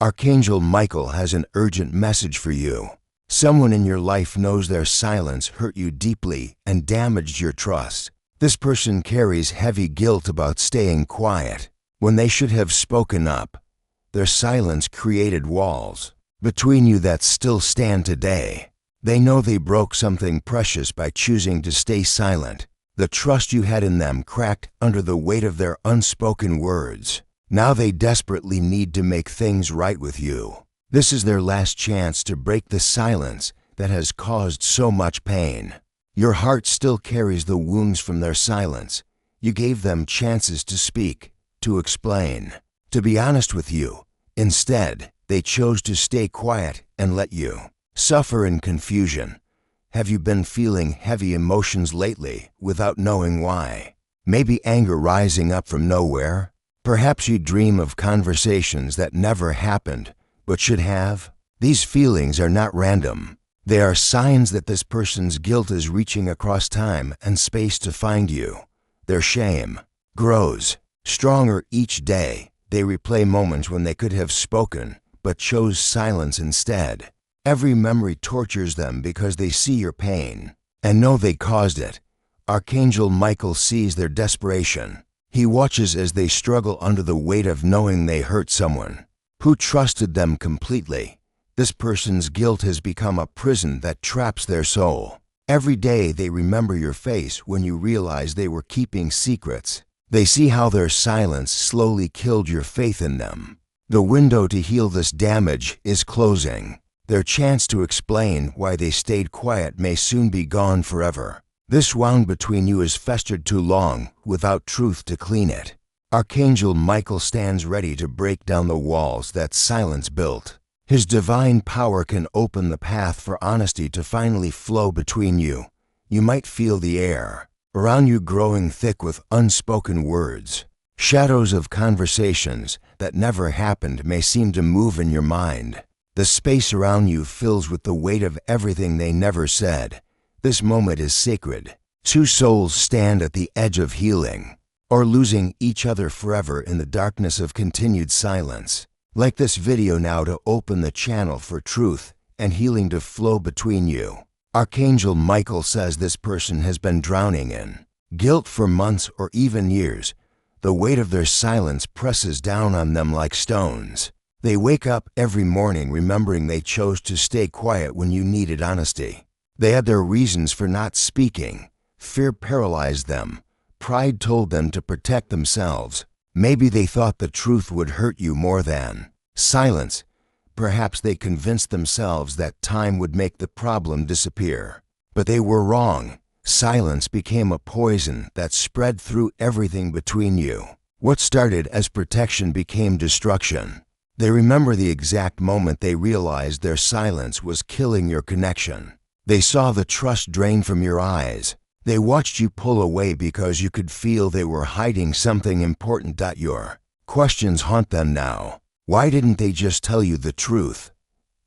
Archangel Michael has an urgent message for you. Someone in your life knows their silence hurt you deeply and damaged your trust. This person carries heavy guilt about staying quiet when they should have spoken up. Their silence created walls between you that still stand today. They know they broke something precious by choosing to stay silent. The trust you had in them cracked under the weight of their unspoken words. Now they desperately need to make things right with you. This is their last chance to break the silence that has caused so much pain. Your heart still carries the wounds from their silence. You gave them chances to speak, to explain, to be honest with you. Instead, they chose to stay quiet and let you suffer in confusion. Have you been feeling heavy emotions lately without knowing why? Maybe anger rising up from nowhere? Perhaps you dream of conversations that never happened but should have. These feelings are not random. They are signs that this person's guilt is reaching across time and space to find you. Their shame grows stronger each day. They replay moments when they could have spoken but chose silence instead. Every memory tortures them because they see your pain and know they caused it. Archangel Michael sees their desperation. He watches as they struggle under the weight of knowing they hurt someone who trusted them completely. This person's guilt has become a prison that traps their soul. Every day they remember your face when you realize they were keeping secrets. They see how their silence slowly killed your faith in them. The window to heal this damage is closing. Their chance to explain why they stayed quiet may soon be gone forever. This wound between you has festered too long without truth to clean it. Archangel Michael stands ready to break down the walls that silence built. His divine power can open the path for honesty to finally flow between you. You might feel the air around you growing thick with unspoken words. Shadows of conversations that never happened may seem to move in your mind. The space around you fills with the weight of everything they never said. This moment is sacred. Two souls stand at the edge of healing, or losing each other forever in the darkness of continued silence. Like this video now to open the channel for truth and healing to flow between you. Archangel Michael says this person has been drowning in guilt for months or even years. The weight of their silence presses down on them like stones. They wake up every morning remembering they chose to stay quiet when you needed honesty. They had their reasons for not speaking. Fear paralyzed them. Pride told them to protect themselves. Maybe they thought the truth would hurt you more than silence. Perhaps they convinced themselves that time would make the problem disappear. But they were wrong. Silence became a poison that spread through everything between you. What started as protection became destruction. They remember the exact moment they realized their silence was killing your connection. They saw the trust drain from your eyes. They watched you pull away because you could feel they were hiding something important. Your questions haunt them now. Why didn't they just tell you the truth?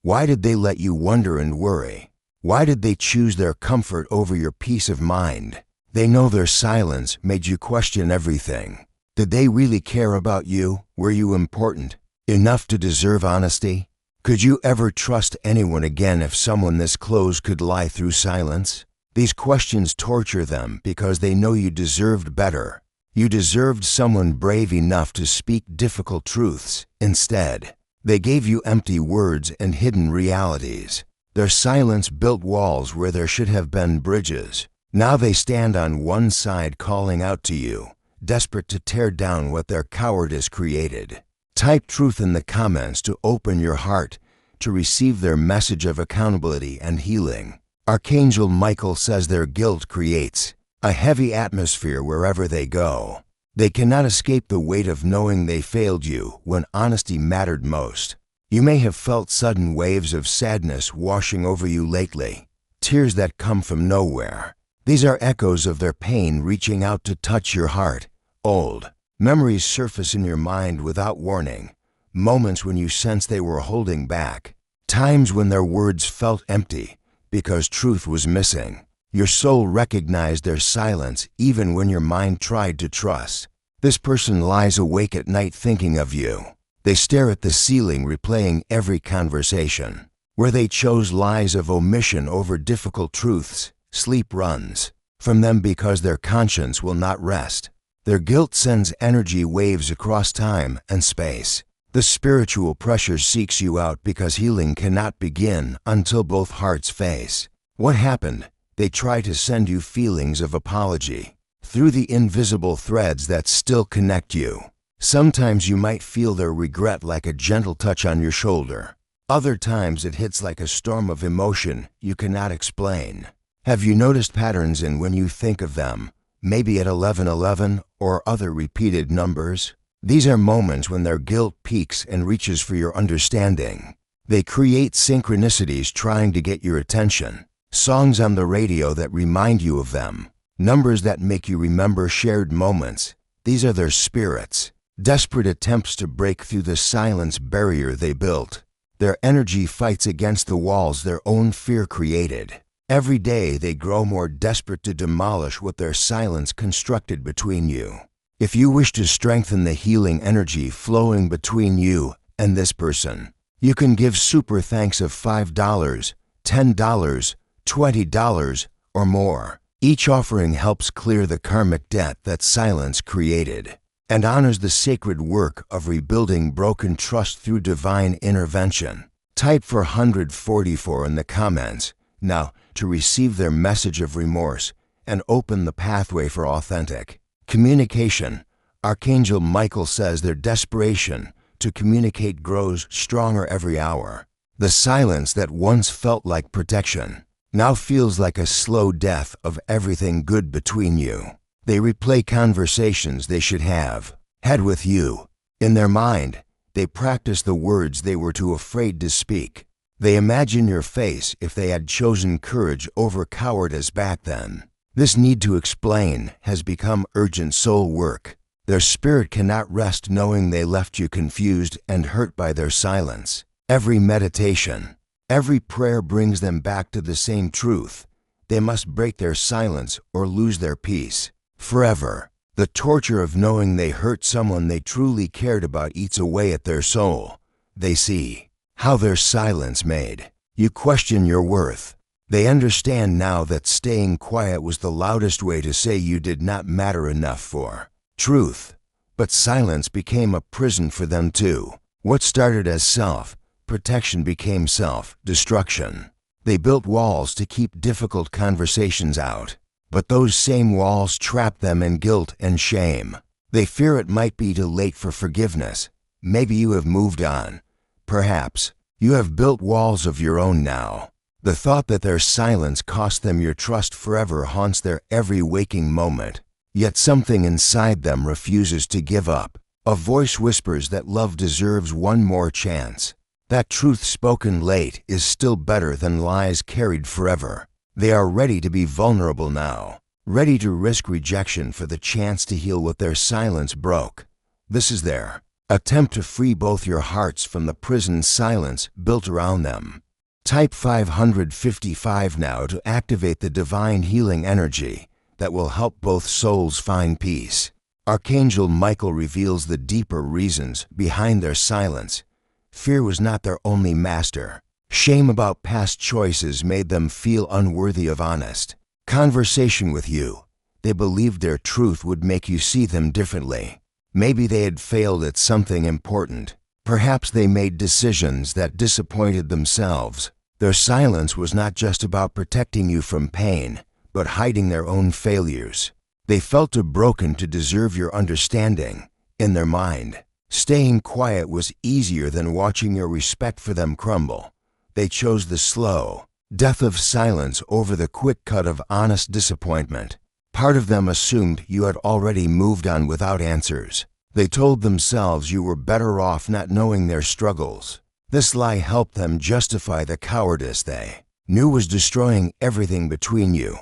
Why did they let you wonder and worry? Why did they choose their comfort over your peace of mind? They know their silence made you question everything. Did they really care about you? Were you important enough to deserve honesty? Could you ever trust anyone again if someone this close could lie through silence? These questions torture them because they know you deserved better. You deserved someone brave enough to speak difficult truths. Instead, they gave you empty words and hidden realities. Their silence built walls where there should have been bridges. Now they stand on one side calling out to you, desperate to tear down what their cowardice created. Type truth in the comments to open your heart to receive their message of accountability and healing. Archangel Michael says their guilt creates a heavy atmosphere wherever they go. They cannot escape the weight of knowing they failed you when honesty mattered most. You may have felt sudden waves of sadness washing over you lately, tears that come from nowhere. These are echoes of their pain reaching out to touch your heart. Old memories surface in your mind without warning, moments when you sensed they were holding back, times when their words felt empty because truth was missing. Your soul recognized their silence even when your mind tried to trust. This person lies awake at night thinking of you. They stare at the ceiling, replaying every conversation. Where they chose lies of omission over difficult truths, sleep runs from them because their conscience will not rest. Their guilt sends energy waves across time and space. The spiritual pressure seeks you out because healing cannot begin until both hearts face. What happened? They try to send you feelings of apology through the invisible threads that still connect you. Sometimes you might feel their regret like a gentle touch on your shoulder. Other times it hits like a storm of emotion you cannot explain. Have you noticed patterns in when you think of them? Maybe at 11:11 or other repeated numbers? These are moments when their guilt peaks and reaches for your understanding. They create synchronicities trying to get your attention. Songs on the radio that remind you of them. Numbers that make you remember shared moments. These are their spirits. Desperate attempts to break through the silence barrier they built. Their energy fights against the walls their own fear created. Every day they grow more desperate to demolish what their silence constructed between you. If you wish to strengthen the healing energy flowing between you and this person, you can give super thanks of $5, $10, $20, or more. Each offering helps clear the karmic debt that silence created and honors the sacred work of rebuilding broken trust through divine intervention. Type 444 in the comments now to receive their message of remorse and open the pathway for authentic communication. Archangel Michael says their desperation to communicate grows stronger every hour. The silence that once felt like protection now feels like a slow death of everything good between you. They replay conversations they should have had with you. In their mind, they practice the words they were too afraid to speak. They imagine your face if they had chosen courage over cowardice back then. This need to explain has become urgent soul work. Their spirit cannot rest knowing they left you confused and hurt by their silence. Every meditation, every prayer brings them back to the same truth. They must break their silence or lose their peace forever. The torture of knowing they hurt someone they truly cared about eats away at their soul. They see how their silence made you question your worth. They understand now that staying quiet was the loudest way to say you did not matter enough for truth. But silence became a prison for them too. What started as self-protection became self-destruction. They built walls to keep difficult conversations out, but those same walls trap them in guilt and shame. They fear it might be too late for forgiveness. Maybe you have moved on. Perhaps you have built walls of your own now. The thought that their silence cost them your trust forever haunts their every waking moment. Yet something inside them refuses to give up. A voice whispers that love deserves one more chance. That truth spoken late is still better than lies carried forever. They are ready to be vulnerable now, ready to risk rejection for the chance to heal what their silence broke. This is their attempt to free both your hearts from the prison silence built around them. Type 555 now to activate the divine healing energy that will help both souls find peace. Archangel Michael reveals the deeper reasons behind their silence. Fear was not their only master. Shame about past choices made them feel unworthy of honest conversation with you. They believed their truth would make you see them differently. Maybe they had failed at something important. Perhaps they made decisions that disappointed themselves. Their silence was not just about protecting you from pain, but hiding their own failures. They felt too broken to deserve your understanding. In their mind, staying quiet was easier than watching your respect for them crumble. They chose the slow death of silence over the quick cut of honest disappointment. Part of them assumed you had already moved on without answers. They told themselves you were better off not knowing their struggles. This lie helped them justify the cowardice they knew was destroying everything between you.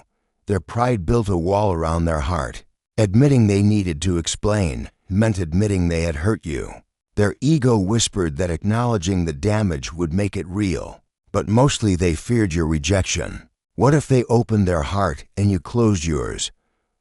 Their pride built a wall around their heart. Admitting they needed to explain meant admitting they had hurt you. Their ego whispered that acknowledging the damage would make it real, but mostly they feared your rejection. What if they opened their heart and you closed yours?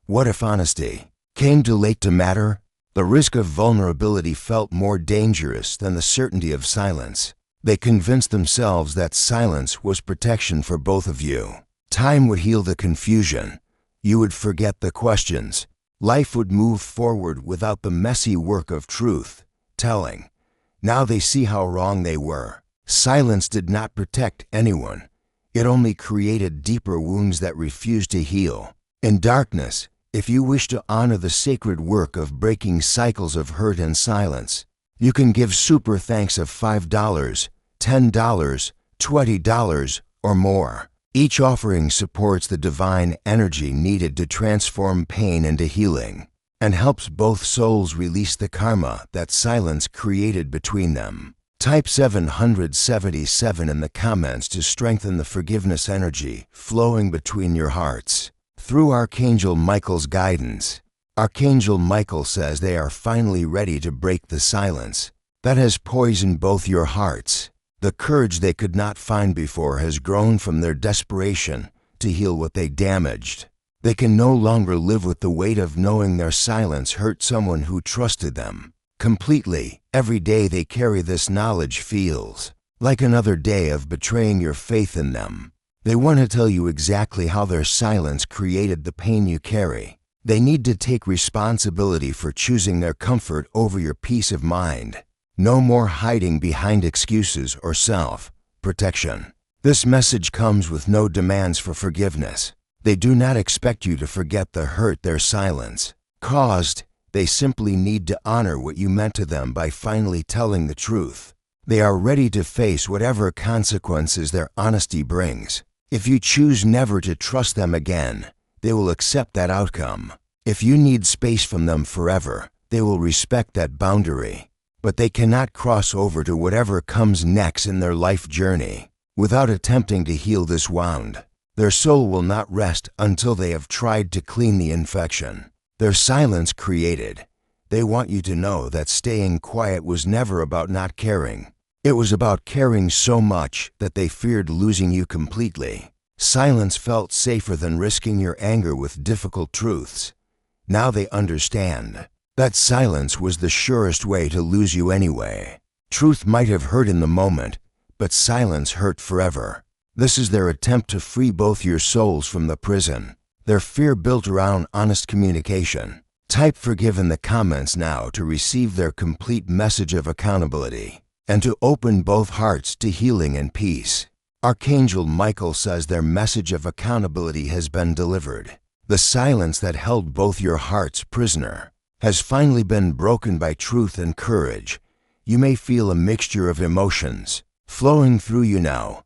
What if honesty came too late to matter? The risk of vulnerability felt more dangerous than the certainty of silence. They convinced themselves that silence was protection for both of you. Time would heal the confusion. You would forget the questions. Life would move forward without the messy work of truth telling. Now they see how wrong they were. Silence did not protect anyone. It only created deeper wounds that refused to heal. In darkness, if you wish to honor the sacred work of breaking cycles of hurt and silence, you can give super thanks of $5, $10, $20, or more. Each offering supports the divine energy needed to transform pain into healing and helps both souls release the karma that silence created between them. Type 777 in the comments to strengthen the forgiveness energy flowing between your hearts. Through Archangel Michael's guidance, Archangel Michael says they are finally ready to break the silence that has poisoned both your hearts. The courage they could not find before has grown from their desperation to heal what they damaged. They can no longer live with the weight of knowing their silence hurt someone who trusted them completely. Every day they carry this knowledge feels like another day of betraying your faith in them. They want to tell you exactly how their silence created the pain you carry. They need to take responsibility for choosing their comfort over your peace of mind. No more hiding behind excuses or self-protection. This message comes with no demands for forgiveness. They do not expect you to forget the hurt their silence caused. They simply need to honor what you meant to them by finally telling the truth. They are ready to face whatever consequences their honesty brings. If you choose never to trust them again, they will accept that outcome. If you need space from them forever, they will respect that boundary. But they cannot cross over to whatever comes next in their life journey without attempting to heal this wound. Their soul will not rest until they have tried to clean the infection their silence created. They want you to know that staying quiet was never about not caring. It was about caring so much that they feared losing you completely. Silence felt safer than risking your anger with difficult truths. Now they understand that silence was the surest way to lose you anyway. Truth might have hurt in the moment, but silence hurt forever. This is their attempt to free both your souls from the prison their fear built around honest communication. Type forgive in the comments now to receive their complete message of accountability and to open both hearts to healing and peace. Archangel Michael says their message of accountability has been delivered. The silence that held both your hearts prisoner has finally been broken by truth and courage. You may feel a mixture of emotions flowing through you now.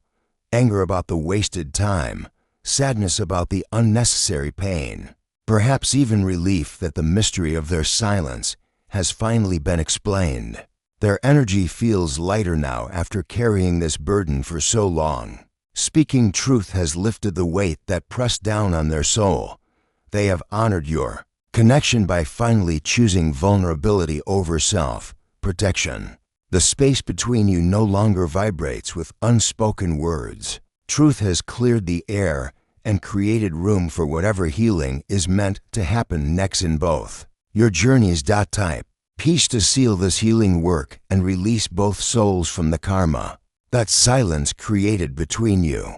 Anger about the wasted time, sadness about the unnecessary pain, perhaps even relief that the mystery of their silence has finally been explained. Their energy feels lighter now after carrying this burden for so long. Speaking truth has lifted the weight that pressed down on their soul. They have honored your connection by finally choosing vulnerability over self-protection. The space between you no longer vibrates with unspoken words. Truth has cleared the air and created room for whatever healing is meant to happen next in both your journeys. Type peace to seal this healing work and release both souls from the karma that silence created between you.